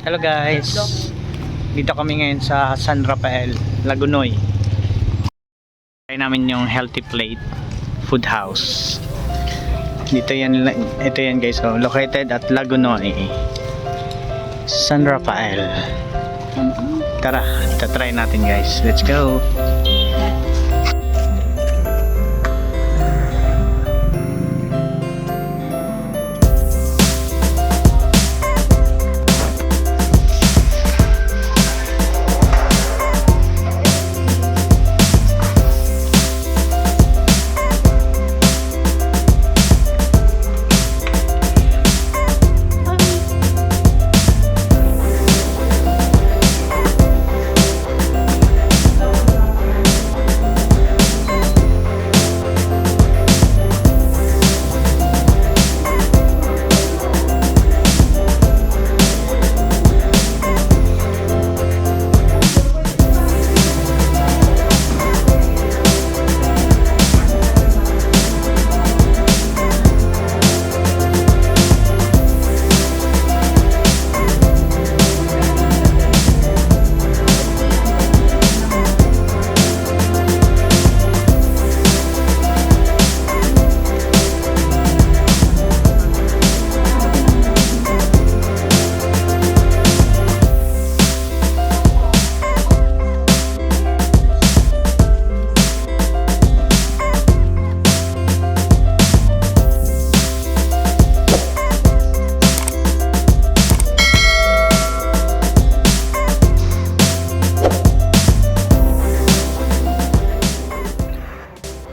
Hello guys, dito kami ngayon sa San Rafael, Lagunoy. Try namin yung Healthy Plate Food House. Ito yan guys, so, located at Lagunoy, San Rafael. Tara, try natin guys, let's go.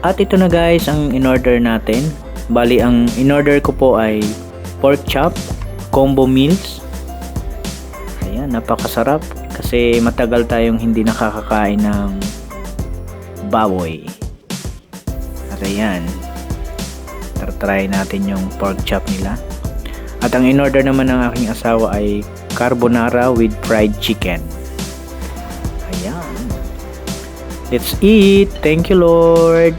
At ito na guys ang in-order natin. Bali ang in-order ko po ay pork chop, combo meals. Ayan, napakasarap kasi matagal tayong hindi nakakakain ng baboy. At ayan, try natin yung pork chop nila. At ang in-order naman ng aking asawa ay carbonara with fried chicken. Ayan. Let's eat. Thank you, Lord.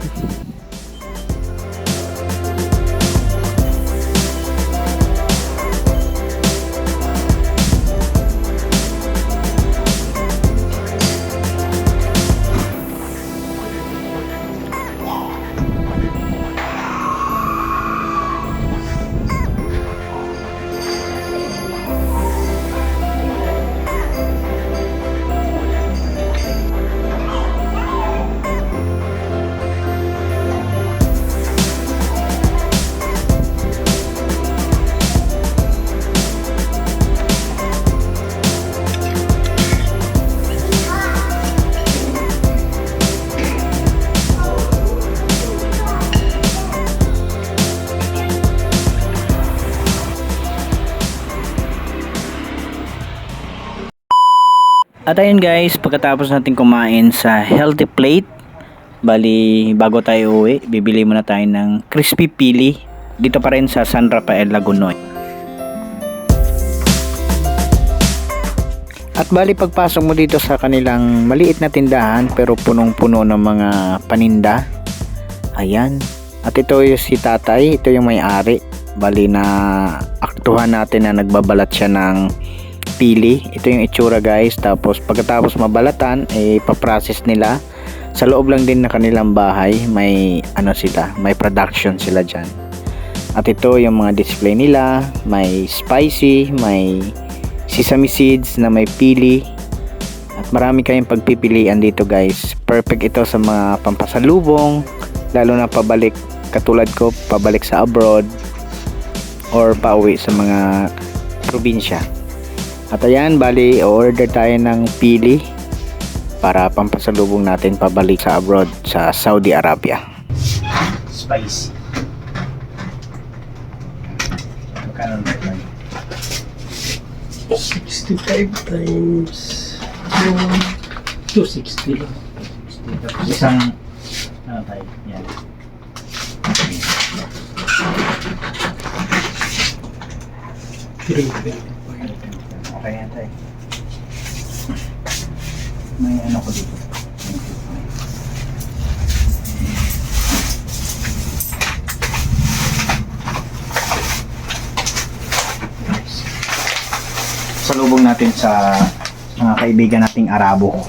At ayun guys, pagkatapos natin kumain sa Healthy Plate, bali bago tayo uwi, bibili muna tayo ng crispy pili dito pa rin sa San Rafael, Lagunoy. At bali pagpasok mo dito sa kanilang maliit na tindahan pero punong-puno ng mga paninda. Ayan. At ito yung si tatay, ito yung may-ari. Bali na aktuhan natin na nagbabalat siya ng pili. Ito yung itsura guys. Tapos pagkatapos mabalatan paprocess nila sa loob lang din na kanilang bahay. May sila, may production sila dyan. At ito yung mga display nila. May spicy, may sesame seeds na may pili, at marami kayong pagpipilian dito guys. Perfect ito sa mga pampasalubong, lalo na pabalik, katulad ko pabalik sa abroad or pauwi sa mga probinsya. At ayan, bali order tayo ng pili para pampasalubong natin pabalik sa abroad sa Saudi Arabia. Spicy. Magkano na ito? 65 times 260 lang. Tapos isang tayo, yan. Okay yan tayo. May ko dito. pasalubong natin sa mga kaibigan nating Arabo.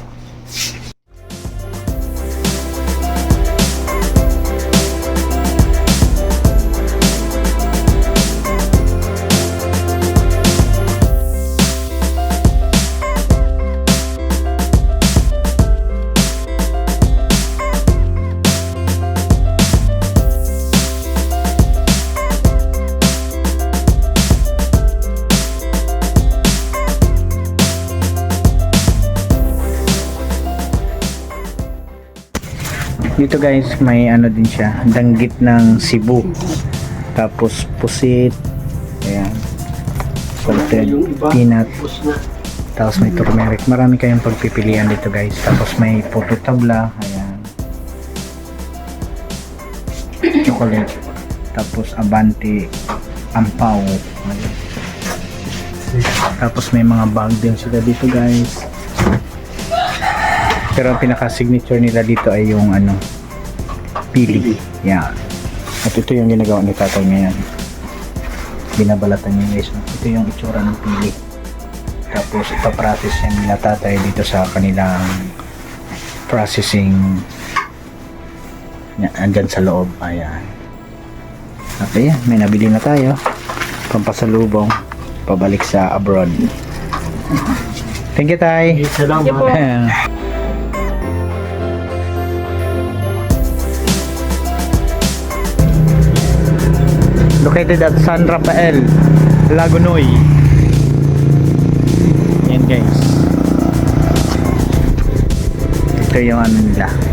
Dito guys, may ano din siya, danggit ng Cebu. Tapos pusit. Ayan. Salted peanut. Tapos may turmeric. Marami kayong pagpipilian dito guys. Tapos may puto tabla. Ayan. Chocolate. Tapos abante. Ampaw. Ayan. Tapos may mga bag din sila dito guys. Pero ang pinaka-signature nila dito ay yung ano, pili. Yan. At ito yung ginagawa ni tatay ngayon. Binabalatan niya guys. Ito yung itsura ng pili. Tapos ipaprocess yan nila tatay dito sa kanilang processing. Yan, andyan sa loob. Ayan. At ayan, may nabili na tayo. Pampasalubong. Pabalik sa abroad. Thank you, tay. Salamat. Located at San Rafael, Lagunoy. Yan guys. Ito yung ano nila.